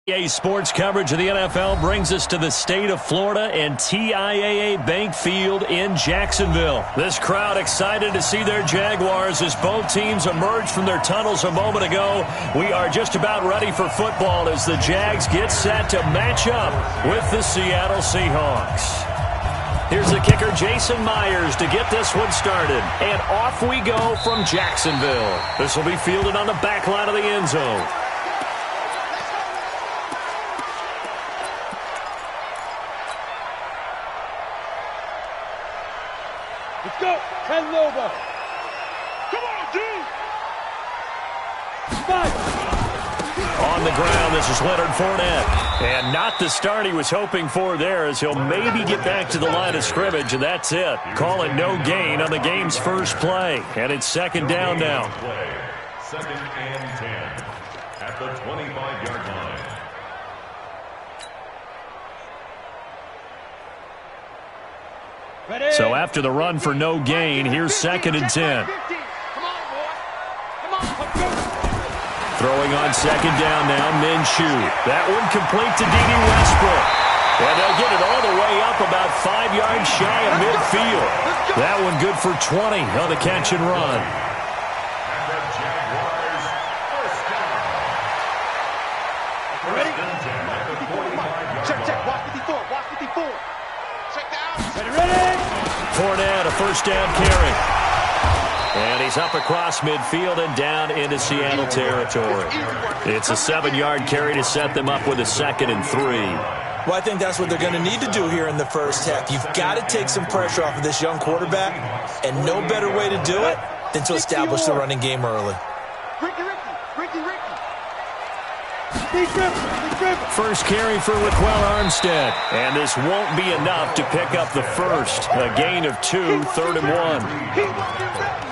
EA Sports coverage of the NFL brings us to the state of Florida and TIAA Bank Field in Jacksonville. This crowd excited to see their Jaguars as both teams emerge from their tunnels a moment ago. We are just about ready for football as the Jags get set to match up with the Seattle Seahawks. Here's the kicker, Jason Myers, to get this one started. And off we go from Jacksonville. This will be fielded on the back line of the end zone. Let's go. Head over. Come on, dude. On the ground, this is Leonard Fournette. And not the start he was hoping for there, as he'll maybe get back to the line of scrimmage, and that's it. Call it no gain on the game's first play. And it's second down now. Second and 10 at the 25-yard line. Ready. So after the run for no gain, here's second and 10. Throwing on second down now, Minshew. That one complete to D.D. Westbrook. And they'll get it all the way up about 5 yards shy of midfield. That one good for 20 on the catch and run. Ready? Check. Watch 54. Watch 54. Check down. Ready. Fournette, a first down carry. And he's up across midfield and down into Seattle territory. It's a 7-yard carry to set them up with a 2nd and 3. Well, I think that's what they're going to need to do here in the first half. You've got to take some pressure off of this young quarterback, and no better way to do it than to establish the running game early. Ricky. First carry for Raquel Armstead. And this won't be enough to pick up the first. A gain of 2, 3rd and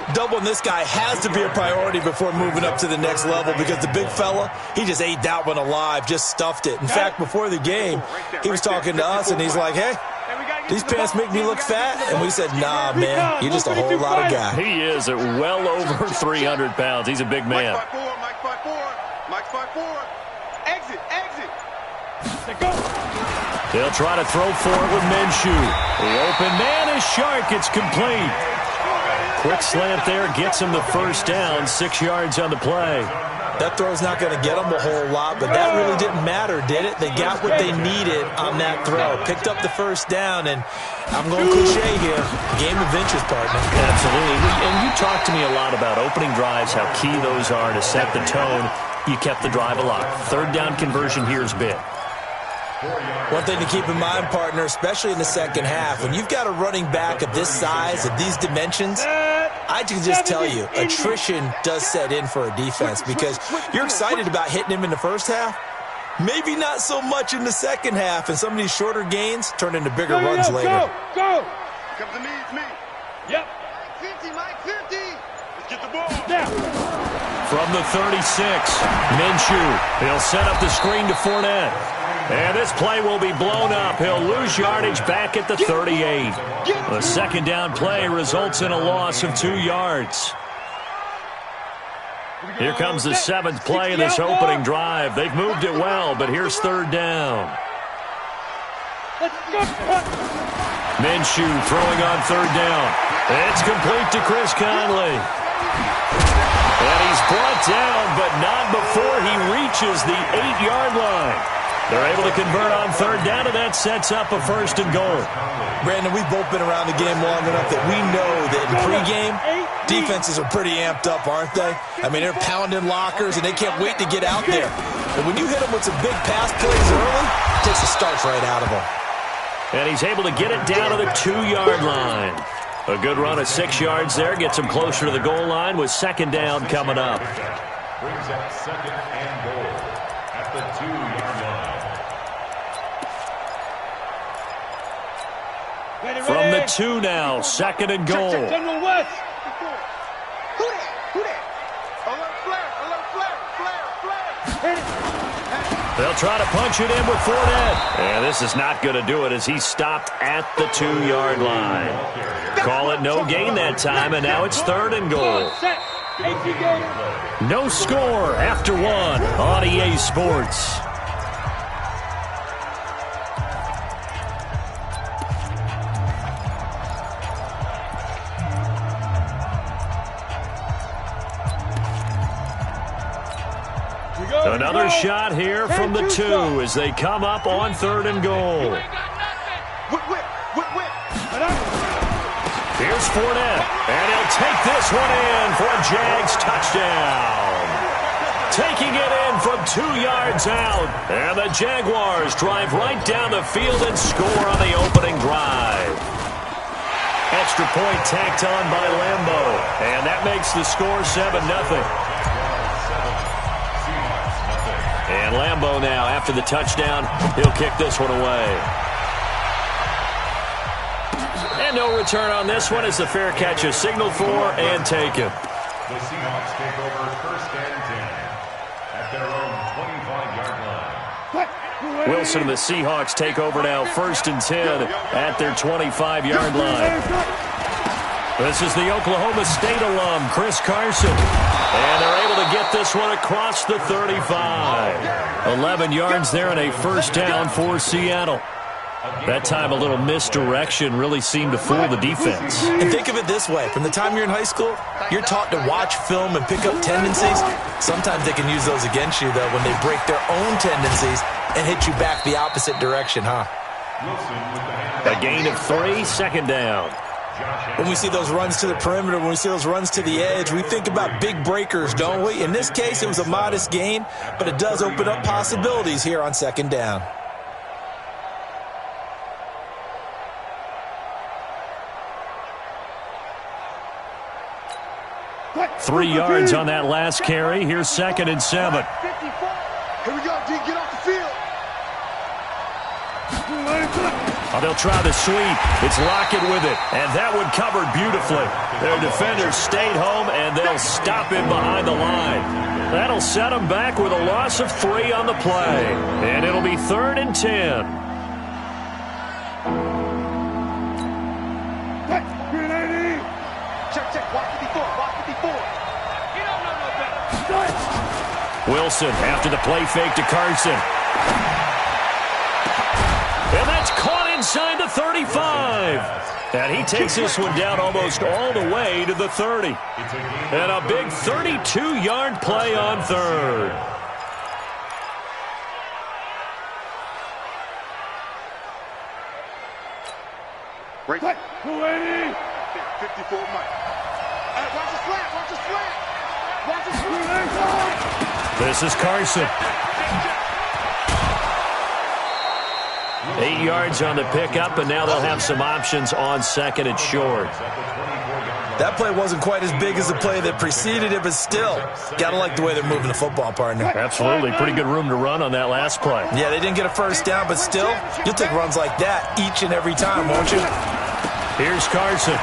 1. Doubling this guy has to be a priority before moving up to the next level, because the big fella, he just ate that one alive, just stuffed it. In fact, before the game, he was talking to us, and he's like, hey, these pants make me look fat. And we said, nah, man, you're just a whole lot of guy. He is at well over 300 pounds. He's a big man. Mike 5-4. Exit. Go. They'll try to throw for it with Minshew. The open man is Shark. It's complete. Quick slant there gets him the first down. 6 yards on the play. That throw's not going to get them a whole lot, but that really didn't matter, did it? They got what they needed on that throw. Picked up the first down, and I'm going cliche here. Game of inches, partner. Absolutely. And you talked to me a lot about opening drives, how key those are to set the tone. You kept the drive alive. 3rd down conversion here is big. One thing to keep in mind, partner, especially in the second half, when you've got a running back of this size, of these dimensions, I can just tell you, attrition does set in for a defense, because you're excited about hitting him in the first half, maybe not so much in the second half, and some of these shorter gains turn into bigger runs later. Go. Come to me, it's me. Yep. Mike 50. Let's get the ball. Now. From the 36, Minshew. He'll set up the screen to Fournette. And this play will be blown up. He'll lose yardage back at the 38. The second down play results in a loss of 2 yards. Here comes the 7th play of this opening drive. They've moved it well, but here's 3rd down. Minshew throwing on 3rd down. It's complete to Chris Conley. And he's brought down, but not before he reaches the 8-yard line. They're able to convert on 3rd down, and that sets up a 1st and goal. Brandon, we've both been around the game long enough that we know that in pregame, defenses are pretty amped up, aren't they? I mean, they're pounding lockers, and they can't wait to get out there. But when you hit them with some big pass plays early, it takes the starch right out of them. And he's able to get it down to the 2-yard line. A good run of 6 yards there gets him closer to the goal line with 2nd down coming up. Brings up 2nd and goal at the 2-yard line. From the 2 now, 2nd and goal. General West. Who that? Alert flare. They'll try to punch it in with Fournette. And this is not going to do it as he's stopped at the 2-yard line. Call it no gain that time, and now it's 3rd and goal. No score after 1 on EA Sports. shot here from the 2 as they come up on 3rd and goal. Here's Fournette, and he'll take this one in for a Jags touchdown. Taking it in from 2 yards out, and the Jaguars drive right down the field and score on the opening drive. Extra point tacked on by Lambo, and that makes the score 7-0. And Lambo now, after the touchdown, he'll kick this one away. And no return on this one as the fair catch is signaled for and taken. The Seahawks take over 1st and 10 at their own 25-yard line. Wilson and the Seahawks take over now 1st and 10 at their 25-yard line. This is the Oklahoma State alum, Chris Carson. And they're able to get this one across the 35. 11 yards there and a 1st down for Seattle. That time a little misdirection really seemed to fool the defense. And think of it this way. From the time you're in high school, you're taught to watch film and pick up tendencies. Sometimes they can use those against you, though, when they break their own tendencies and hit you back the opposite direction, huh? A gain of 3, 2nd down. When we see those runs to the perimeter, when we see those runs to the edge, we think about big breakers, don't we? In this case, it was a modest gain, but it does open up possibilities here on 2nd down. 3 yards on that last carry. Here's 2nd and 7. Here we go, D. Get off the field. Oh, they'll try the sweep. It's Lockett with it, and that one covered beautifully. Their defenders stayed home, and they'll stop him behind the line. That'll set them back with a loss of 3 on the play, and it'll be 3rd and 10. Check. Watch 54. You don't know no better. Wilson after the play fake to Carson. And that's caught inside the 35. And he takes this one down almost all the way to the 30. And a big 32-yard play on 3rd. Break. 280. 54 Mike. Watch the slant. This is Carson. 8 yards on the pickup, and now they'll have some options on 2nd and short. That play wasn't quite as big as the play that preceded it, but still, gotta like the way they're moving the football, partner. Absolutely. Pretty good room to run on that last play. Yeah, they didn't get a 1st down, but still, you'll take runs like that each and every time, won't you? Here's Carson.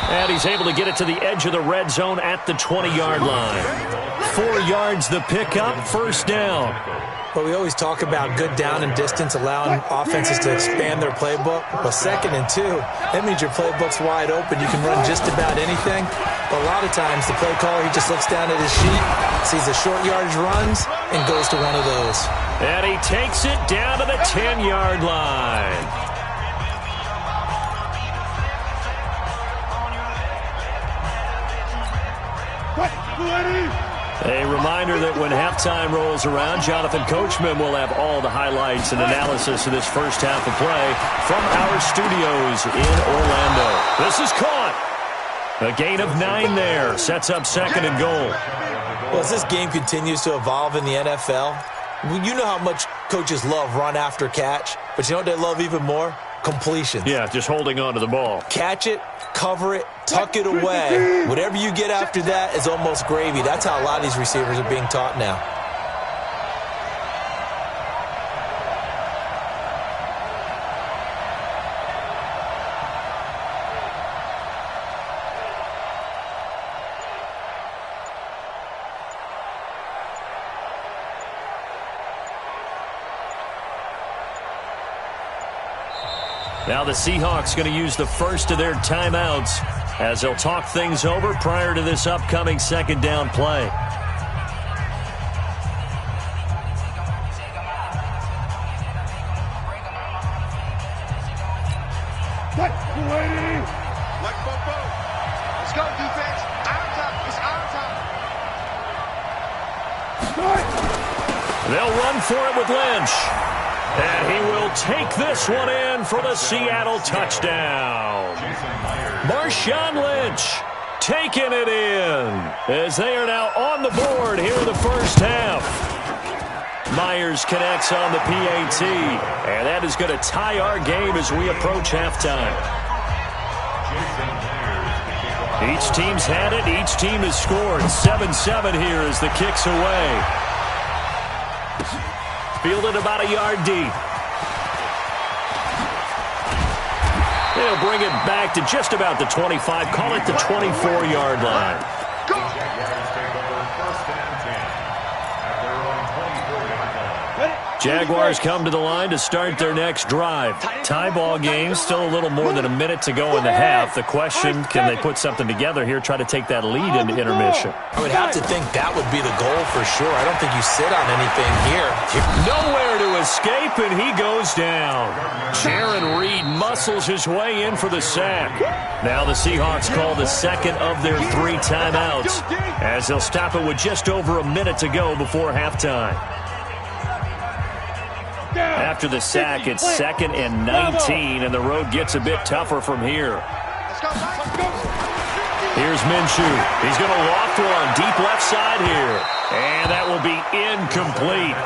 And he's able to get it to the edge of the red zone at the 20-yard line. 4 yards the pickup, 1st down. But we always talk about good down and distance, allowing offenses to expand their playbook. Well, 2nd and 2, that means your playbook's wide open. You can run just about anything. But a lot of times, the play caller, he just looks down at his sheet, sees the short yardage runs, and goes to one of those. And he takes it down to the 10-yard line. A reminder that when halftime rolls around, Jonathan Coachman will have all the highlights and analysis of this first half of play from our studios in Orlando. This is caught. A gain of 9 there. Sets up 2nd and goal. Well, as this game continues to evolve in the NFL, you know how much coaches love run after catch, but you know what they love even more? Completions. Yeah, just holding on to the ball. Catch it, cover it, tuck it away. Whatever you get after that is almost gravy. That's how a lot of these receivers are being taught now. Now the Seahawks going to use the first of their timeouts as they'll talk things over prior to this upcoming 2nd down play. Let's go, defense. Our time. It's our time. They'll run for it with Lynch. And he will take this one in for the Seattle touchdown. Marshawn Lynch taking it in as they are now on the board here in the first half. Myers connects on the PAT, and that is going to tie our game as we approach halftime. Each team's had it. Each team has scored. 7-7 here as the kick's away. Fielded about a yard deep. They'll bring it back to just about the 25. Call it the 24-yard line. Jaguars come to the line to start their next drive. Tie ball game, still a little more than a minute to go in the half. The question, can they put something together here, try to take that lead into intermission? I would have to think that would be the goal for sure. I don't think you sit on anything here. Nowhere to escape, and he goes down. Jaron Reed muscles his way in for the sack. Now the Seahawks call the second of their 3 timeouts as they'll stop it with just over a minute to go before halftime. After the sack, it's 2nd and 19, and the road gets a bit tougher from here. Here's Minshew. He's going to loft one deep left side here, and that will be incomplete.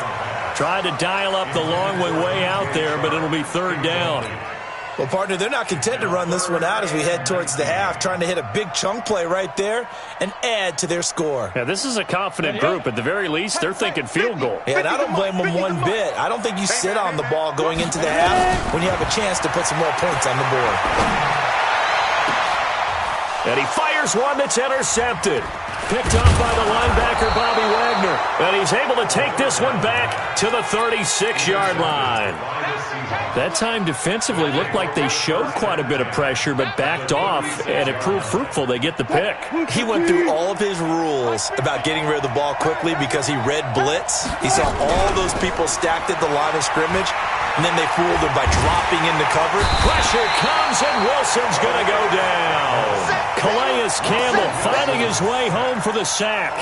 Tried to dial up the long way out there, but it'll be 3rd down. Well, partner, they're not content to run this one out as we head towards the half, trying to hit a big chunk play right there and add to their score. Yeah, this is a confident group. At the very least, they're thinking field goal. Yeah, and I don't blame them one bit. I don't think you sit on the ball going into the half when you have a chance to put some more points on the board. And he fires one that's intercepted. Picked off by the linebacker, Bobby Wagner. And he's able to take this one back to the 36-yard line. That time defensively looked like they showed quite a bit of pressure but backed off, and it proved fruitful. They get the pick. He went through all of his rules about getting rid of the ball quickly because he read blitz. He saw all those people stacked at the line of scrimmage, and then they fooled him by dropping into cover. Pressure comes, and Wilson's going to go down. Calais Campbell finding his way home for the sack.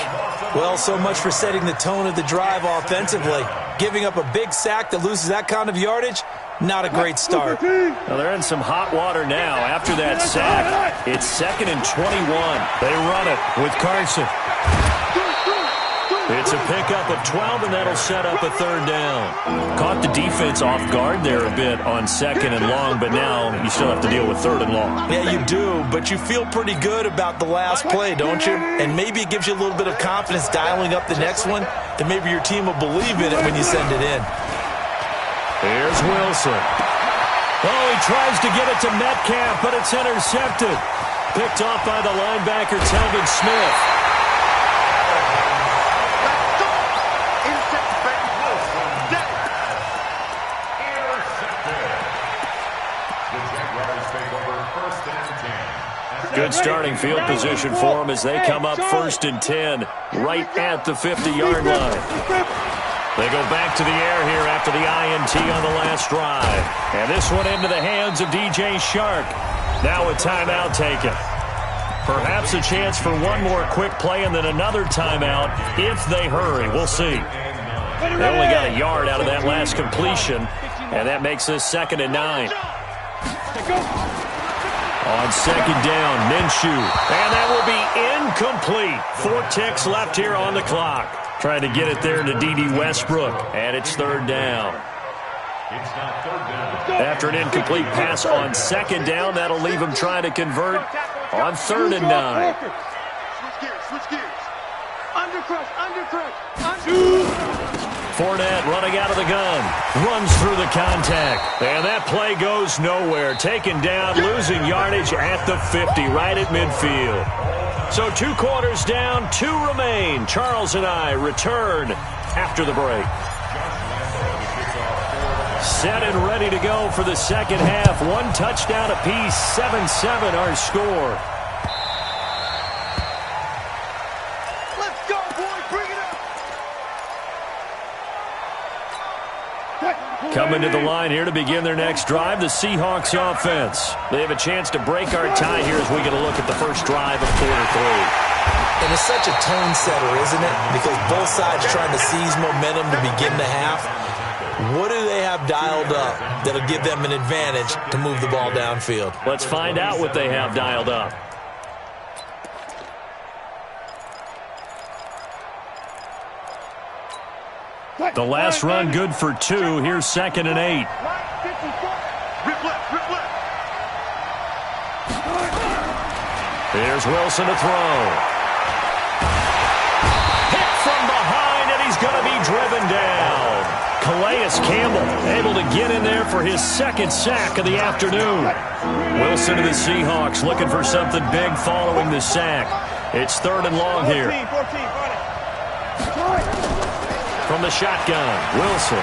Well, so much for setting the tone of the drive offensively. Giving up a big sack that loses that kind of yardage, not a great start. Well, they're in some hot water now after that sack. It's 2nd and 21. They run it with Carson. It's a pickup of 12, and that'll set up a 3rd down. Caught the defense off guard there a bit on 2nd and long, but now you still have to deal with 3rd and long. Yeah, you do, but you feel pretty good about the last play, don't you? And maybe it gives you a little bit of confidence dialing up the next one, that maybe your team will believe in it when you send it in. Here's Wilson. Oh, he tries to get it to Metcalf, but it's intercepted. Picked off by the linebacker, Telvin Smith. Good starting field position for them as they come up 1st and 10 right at the 50-yard line. They go back to the air here after the INT on the last drive. And this one into the hands of DJ Shark. Now a timeout taken. Perhaps a chance for one more quick play and then another timeout if they hurry. We'll see. They only got a yard out of that last completion, and that makes this 2nd and 9. On 2nd down, Minshew. And that will be incomplete. 4 ticks left here on the clock. Trying to get it there to D.D. Westbrook. And it's 3rd down. After an incomplete pass on 2nd down, that'll leave him trying to convert on 3rd and 9. Switch gears. Undercrush. Fournette running out of the gun. Runs through the contact. And that play goes nowhere. Taken down, losing yardage at the 50, right at midfield. So 2 quarters down, 2 remain. Charles and I return after the break. Set and ready to go for the second half. 1 touchdown apiece, 7-7 our score. Coming to the line here to begin their next drive, the Seahawks offense. They have a chance to break our tie here as we get a look at the first drive of quarter 3. And it's such a tone setter, isn't it? Because both sides trying to seize momentum to begin the half. What do they have dialed up that'll give them an advantage to move the ball downfield? Let's find out what they have dialed up. The last run good for 2. Here's 2nd and 8. Here's Wilson to throw. Hit from behind, and he's going to be driven down. Calais Campbell able to get in there for his 2nd sack of the afternoon. Wilson to the Seahawks looking for something big following the sack. It's 3rd and long here. From the shotgun, Wilson.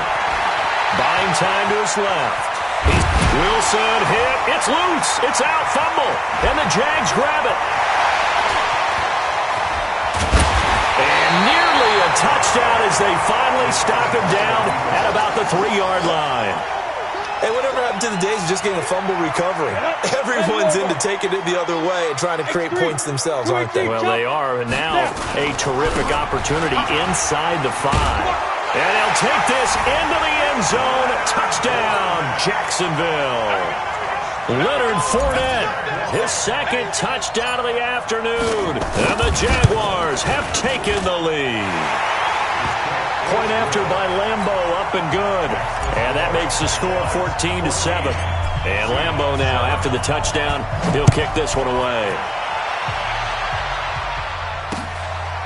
Buying time to his left. Wilson hit. It's loose. It's out. Fumble. And the Jags grab it. And nearly a touchdown as they finally stop him down at about the 3-yard line. Hey, whatever happened to the days of just getting a fumble recovery? Everyone's into taking it the other way and trying to create points themselves, aren't they? Well, they are. And now a terrific opportunity inside the 5. And they'll take this into the end zone. Touchdown, Jacksonville. Leonard Fournette, his 2nd touchdown of the afternoon. And the Jaguars have taken the lead. Point after by Lambeau, up and good. And that makes the score 14-7. And Lambeau now, after the touchdown, he'll kick this one away.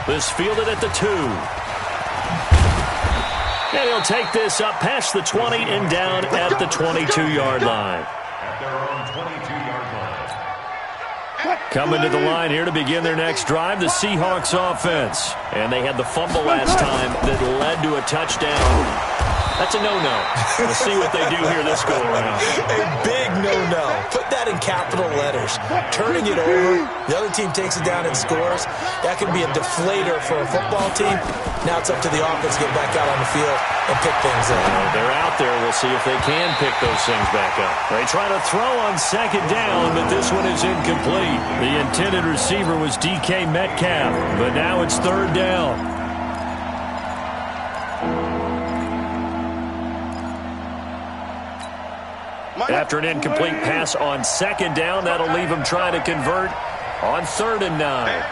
This fielded at the 2. And he'll take this up past the 20 and down at the 22-yard line. At their own 22-yard line. Coming to the line here to begin their next drive, the Seahawks offense. And they had the fumble last time that led to a touchdown. That's a no-no. We'll see what they do here this go-around. A big no-no. Put that in capital letters. Turning it over, the other team takes it down and scores. That can be a deflator for a football team. Now it's up to the offense to get back out on the field and pick things up. They're out there. We'll see if they can pick those things back up. They try to throw on 2nd down, but this one is incomplete. The intended receiver was DK Metcalf, but now it's 3rd down. After an incomplete pass on 2nd down, that'll leave him trying to convert on 3rd and 9.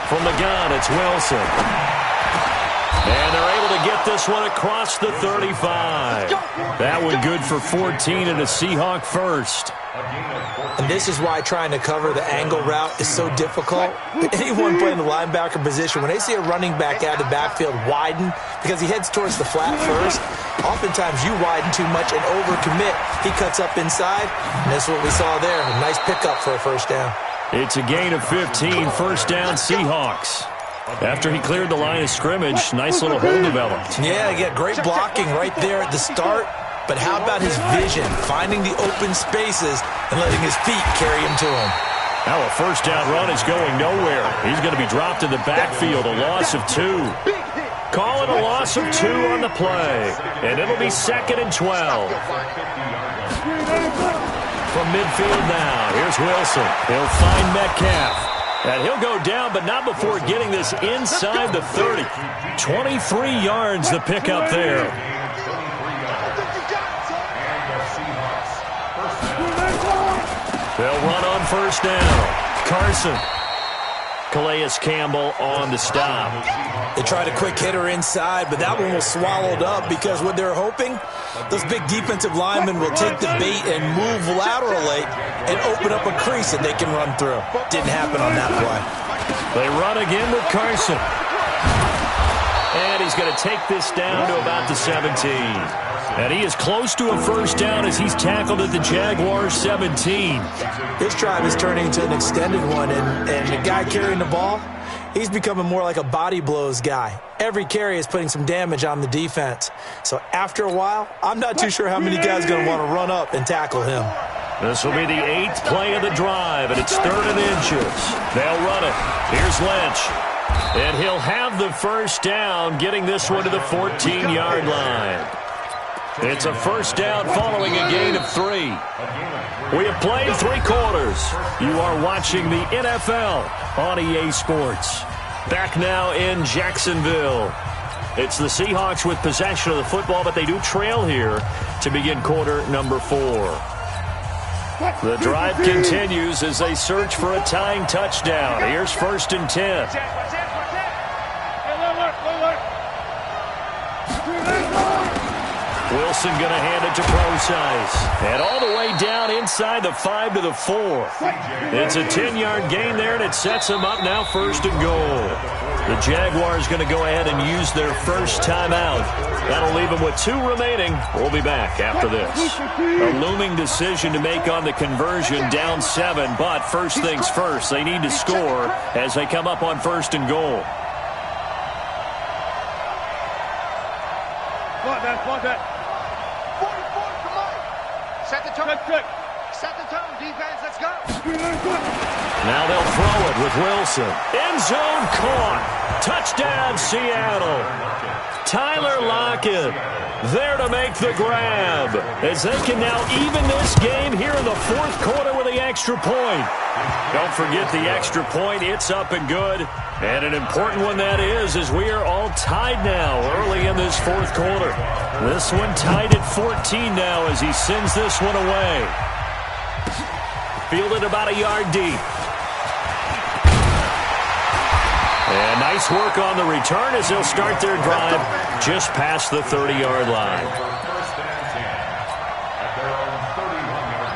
From the gun, it's Wilson. And they're able to get this one across the 35. That one good for 14 and a Seahawk first. And this is why trying to cover the angle route is so difficult. Anyone playing the linebacker position, when they see a running back out of the backfield widen because he heads towards the flat first, oftentimes you widen too much and overcommit. He cuts up inside, and that's what we saw there. A nice pickup for a 1st down. It's a gain of 15, 1st down Seahawks. After he cleared the line of scrimmage, nice little hole developed. Yeah, he got great blocking right there at the start. But how about his vision, finding the open spaces and letting his feet carry him to him? Now a 1st down run is going nowhere. He's going to be dropped in the backfield, a loss of 2. Call it a loss of 2 on the play. And it'll be 2nd and 12. From midfield now, here's Wilson. He'll find Metcalf. And he'll go down, but not before getting this inside the 30. 23 yards the pickup there. They'll run on 1st down. Carson. Calais Campbell on the stop. They tried a quick hitter inside, but that one was swallowed up because what they're hoping, those big defensive linemen will take the bait and move laterally and open up a crease that they can run through. Didn't happen on that play. They run again with Carson. And he's going to take this down to about the 17. And he is close to a 1st down as he's tackled at the Jaguars 17. This drive is turning into an extended one, and the guy carrying the ball, he's becoming more like a body blows guy. Every carry is putting some damage on the defense. So after a while, I'm not too sure how many guys are going to want to run up and tackle him. This will be the 8th play of the drive, and it's 3rd and inches. They'll run it. Here's Lynch. And he'll have the 1st down, getting this one to the 14-yard line. It's a first down following a gain of 3. We have played 3 quarters. You are watching the NFL on EA Sports. Back now in Jacksonville. It's the Seahawks with possession of the football, but they do trail here to begin quarter number 4. The drive continues as they search for a tying touchdown. Here's 1st and 10. Wilson going to hand it to Procise. And all the way down inside the 5 to the 4. It's a 10-yard gain there, and it sets them up now 1st and goal. The Jaguars going to go ahead and use their first timeout. That'll leave them with 2 remaining. We'll be back after this. A looming decision to make on the conversion, down 7. But first things first, they need to score as they come up on 1st and goal. Block that. 44, come on. Set the tone. Set the tone, defense. Let's go. Now they'll throw it with Wilson. End zone caught. Touchdown, Seattle. Tyler Lockett there to make the grab as they can now even this game here in the 4th quarter with the extra point. Don't forget the extra point. It's up and good. And an important one that is, as we are all tied now early in this 4th quarter. This one tied at 14 now as he sends this one away. Fielded about a yard deep. And nice work on the return as they'll start their drive just past the 30-yard line. First and 10 at their own 31-yard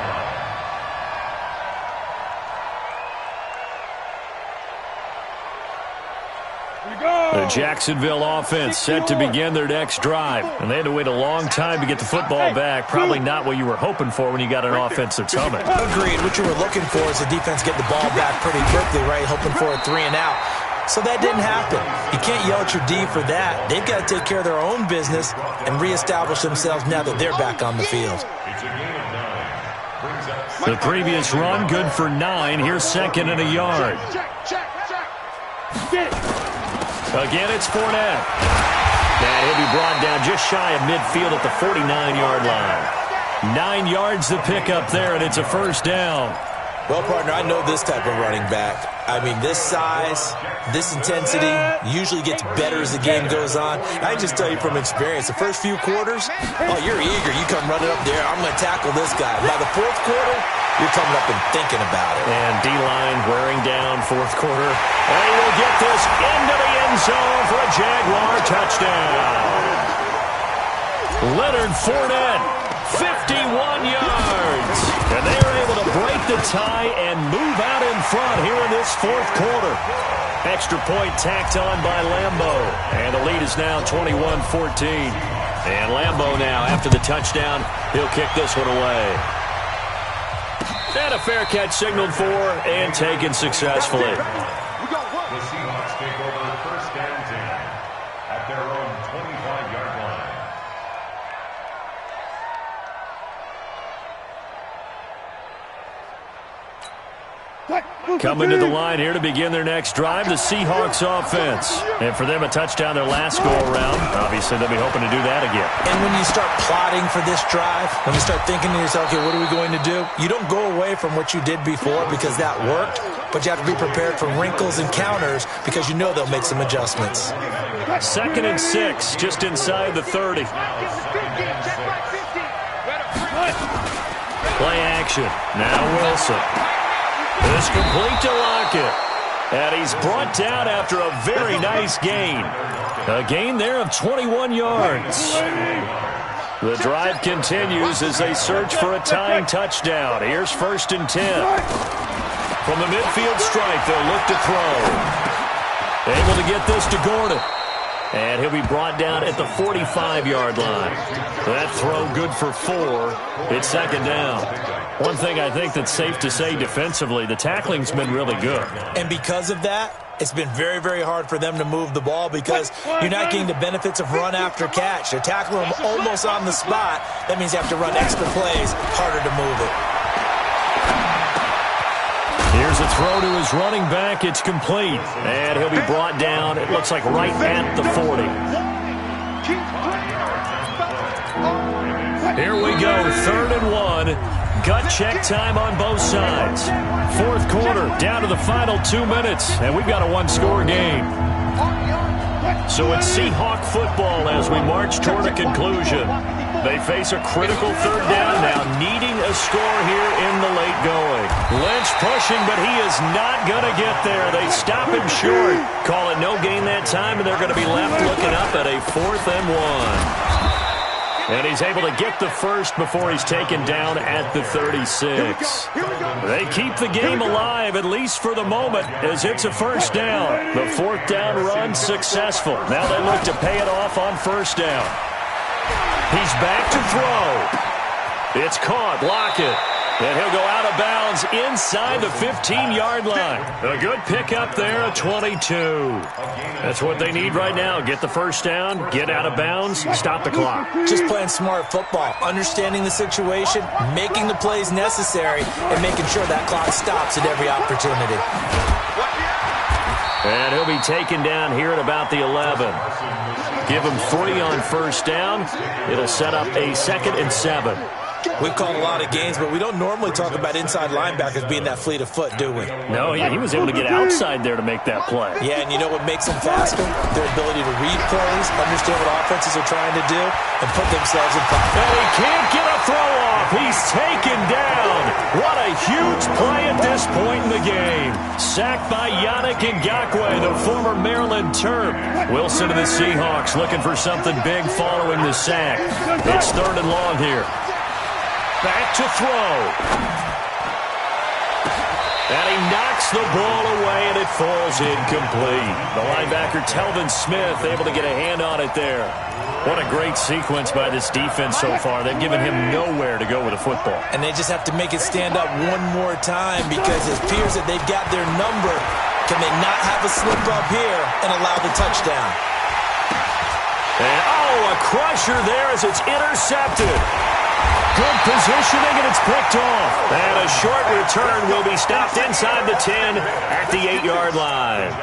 line. The Jacksonville offense set to begin their next drive. And they had to wait a long time to get the football back. Probably not what you were hoping for when you got an offense that's humming. Agreed. What you were looking for is the defense get the ball back pretty quickly, right? Hoping for a 3 and out. So that didn't happen. You can't yell at your D for that. They've got to take care of their own business and reestablish themselves now that they're back on the field. It's a gain of 9. Brings up The previous run, good for 9. Here's 2nd and a yard. Again, it's Fournette. And he'll be brought down just shy of midfield at the 49-yard line. 9 yards to pick up there, and it's a first down. Well, partner, I know this type of running back. I mean, this size, this intensity usually gets better as the game goes on. I can just tell you from experience, the first few quarters, oh, you're eager. You come running up there, I'm going to tackle this guy. By the 4th quarter, you're coming up and thinking about it. And D-line wearing down 4th quarter. And he will get this into the end zone for a Jaguar touchdown. Leonard Fournette, 51 yards. And they are able to break the tie and move out in front here in this 4th quarter. Extra point tacked on by Lambeau. And the lead is now 21-14. And Lambeau now, after the touchdown, he'll kick this one away. And a fair catch signaled for and taken successfully. the Seahawks take over 1st and 10 at their own 25-yard line. Coming to the line here to begin their next drive, the Seahawks offense. And for them, a touchdown their last go-around. Obviously, they'll be hoping to do that again. And when you start plotting for this drive, when you start thinking to yourself, okay, what are we going to do? You don't go away from what you did before because that worked, but you have to be prepared for wrinkles and counters because you know they'll make some adjustments. 2nd and 6, just inside the 30. Play action. Now Wilson. This complete to Lockett. And he's brought down after a very nice gain. A gain there of 21 yards. The drive continues as they search for a tying touchdown. Here's 1st and 10. From the midfield stripe, they'll look to throw. Able to get this to Gordon. And he'll be brought down at the 45-yard line. That throw good for 4. It's 2nd down. One thing I think that's safe to say defensively, the tackling's been really good. And because of that, it's been very, very hard for them to move the ball because you're not getting the benefits of run after catch. They're tackling them almost on the spot. That means you have to run extra plays, harder to move it. Here's a throw to his running back. It's complete. And he'll be brought down, it looks like right at the 40. Here we go, 3rd and 1. Gut check time on both sides. 4th quarter, down to the final 2 minutes, and we've got a one-score game. So it's Seahawk football as we march toward a conclusion. They face a critical 3rd down now, needing a score here in the late going. Lynch pushing, but he is not going to get there. They stop him short. Call it no gain that time, and they're going to be left looking up at a 4th and 1. And he's able to get the first before he's taken down at the 36. They keep the game alive, at least for the moment, as it's a 1st down. The 4th down run successful. Now they look to pay it off on 1st down. He's back to throw. It's caught. Block it. And he'll go out of bounds inside the 15-yard line. A good pickup there, a 22. That's what they need right now. Get the 1st down, get out of bounds, stop the clock. Just playing smart football, understanding the situation, making the plays necessary, and making sure that clock stops at every opportunity. And he'll be taken down here at about the 11. Give him 3 on 1st down. It'll set up a 2nd and 7. We've called a lot of games, but we don't normally talk about inside linebackers being that fleet of foot, do we? No, yeah, he was able to get outside there to make that play. Yeah, and you know what makes them faster? Their ability to read plays, understand what offenses are trying to do, and put themselves in pocket. And he can't get a throw off. He's taken down. What a huge play at this point in the game. Sacked by Yannick Ngakoue, the former Maryland Terp. Wilson and the Seahawks looking for something big following the sack. It's 3rd and long here. Back to throw. And he knocks the ball away, and it falls incomplete. The linebacker, Telvin Smith, able to get a hand on it there. What a great sequence by this defense so far. They've given him nowhere to go with the football. And they just have to make it stand up one more time because it appears that they've got their number. Can they not have a slip up here and allow the touchdown? And, a crusher there as it's intercepted. Good positioning, and it's picked off. And a short return will be stopped inside the 10 at the 8-yard line.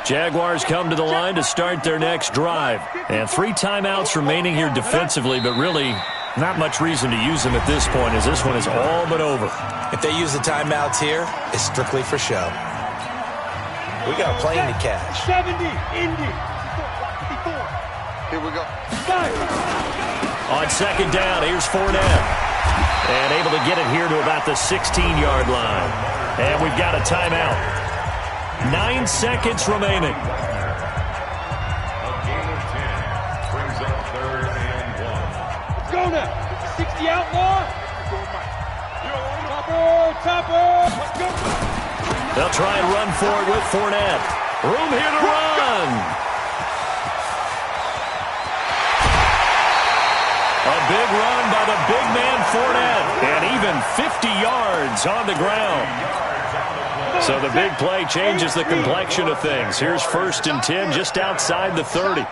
Jaguars come to the line to start their next drive. And 3 timeouts remaining here defensively, but really not much reason to use them at this point, as this one is all but over. If they use the timeouts here, it's strictly for show. We got a plane to catch. 70, Indy. Here we go. On 2nd down, here's Fournette. And able to get it here to about the 16-yard line. And we've got a timeout. 9 seconds remaining. A gain of 10 brings up 3rd and 1. Let's go now. 60 outlaw. Topper. Let's go. They'll try and run forward with Fournette. Room here to run. A big run by the big man Fournette. And even 50 yards on the ground. So the big play changes the complexion of things. Here's 1st and 10 just outside the 30.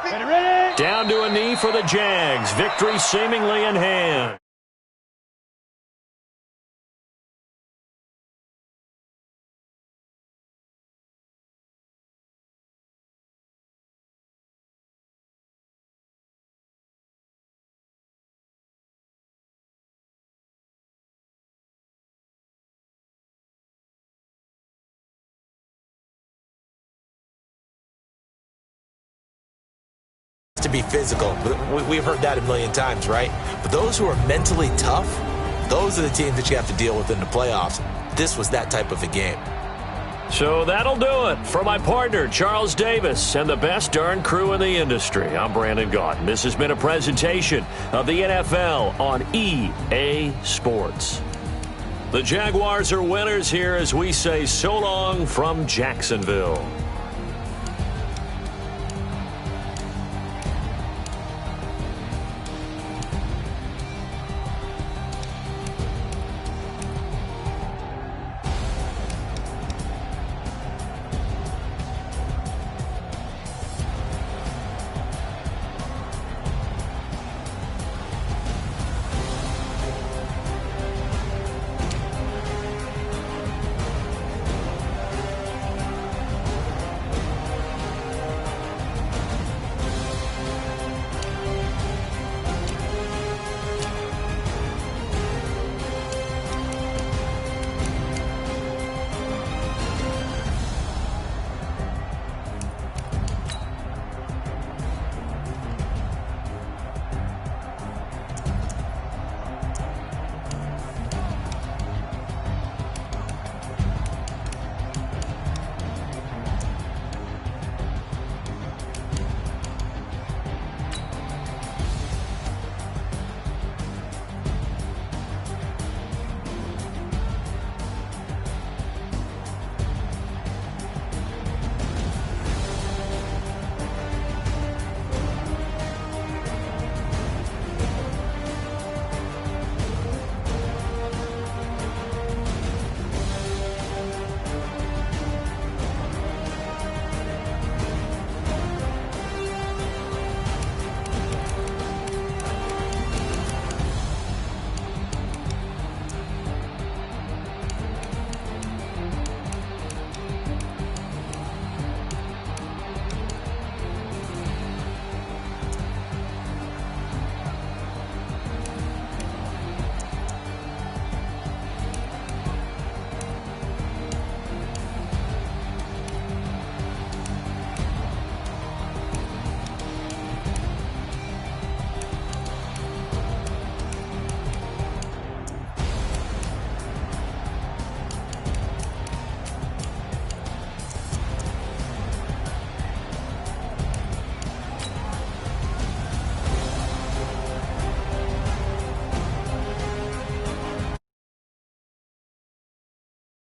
Down to a knee for the Jags. Victory seemingly in hand. To be physical. We've heard that a million times, right? But those who are mentally tough, those are the teams that you have to deal with in the playoffs. This was that type of a game. So that'll do it. For my partner, Charles Davis, and the best darn crew in the industry, I'm Brandon Gaudin. This has been a presentation of the NFL on EA Sports. The Jaguars are winners here as we say so long from Jacksonville.